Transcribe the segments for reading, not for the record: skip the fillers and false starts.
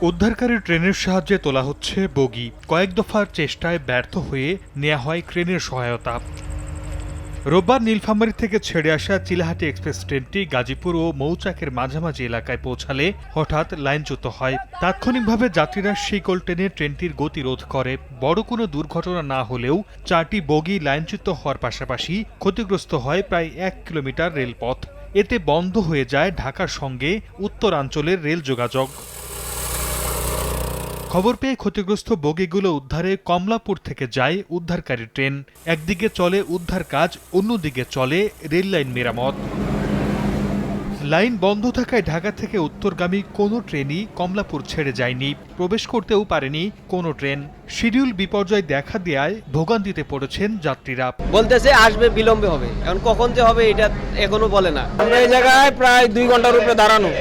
উদ্ধারকারী ট্রেনের সাহায্যে তোলা হচ্ছে বগি। কয়েক দফার চেষ্টায় ব্যর্থ হয়ে নেওয়া হয় ক্রেনের সহায়তা। রোববার নীলফামারী থেকে ছেড়ে আসা চিলাহাটি এক্সপ্রেস ট্রেনটি গাজীপুর ও মৌচাকের মাঝামাঝি এলাকায় পৌঁছালে হঠাৎ লাইনচ্যুত হয়। তাৎক্ষণিকভাবে যাত্রীরা শিকল টেনে ট্রেনটির গতি রোধ করে। বড় কোনো দুর্ঘটনা না হলেও 4টি বগি লাইনচ্যুত হওয়ার পাশাপাশি ক্ষতিগ্রস্ত হয় প্রায় 1 কিলোমিটার রেলপথ। এতে বন্ধ হয়ে যায় ঢাকার সঙ্গে উত্তরাঞ্চলের রেল যোগাযোগ। খবর পেয়ে ক্ষতিগ্রস্ত বগিগুলো উদ্ধারে কমলাপুর থেকে যায় উদ্ধারকারী ট্রেন। একদিকে চলে উদ্ধার কাজ, অন্যদিকে চলে রেল লাইন মেরামত। লাইন বন্ধ থাকায় ঢাকা থেকে উত্তরগামী কোনো ট্রেনই কমলাপুর ছেড়ে যায়নি, প্রবেশ করতেও পারেনি কোনো ট্রেন। শিডিউল বিপর্যয় দেখা দেয়ায় ভোগান্তিতে পড়েছেন যাত্রীরা। বলতেছে আসবে, বিলম্বে হবে, এখন কখন যে হবে এটা এখনো বলে না। আমরা এই জায়গায় প্রায় 2 ঘন্টার উপরে দাঁড়ানো,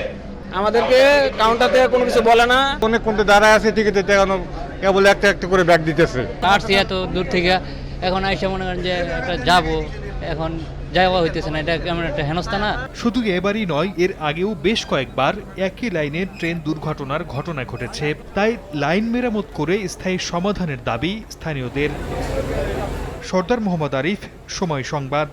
আমাদেরকে কাউন্টার থেকে কোনো কিছু বলে না। অনেক কোনটা দাঁড়ায় আছে, টিকিট দেখানো কেবল একটা একটা করে ব্যাগ দিতেছে। আসছি এত দূর থেকে, এখন আইসা মনে করেন যে একটা যাবো, এখন যাওয়া হইতেছে না। এটা কেমন একটা হেনস্থা না? শুধু এবারই নয়, এর আগেও বেশ কয়েকবার একই লাইনে ট্রেন দুর্ঘটনার ঘটনা ঘটেছে। তাই লাইন মেরামত করে স্থায়ী সমাধানের দাবি স্থানীয়দের। সর্দার মোহাম্মদ আরিফ, সময় সংবাদ।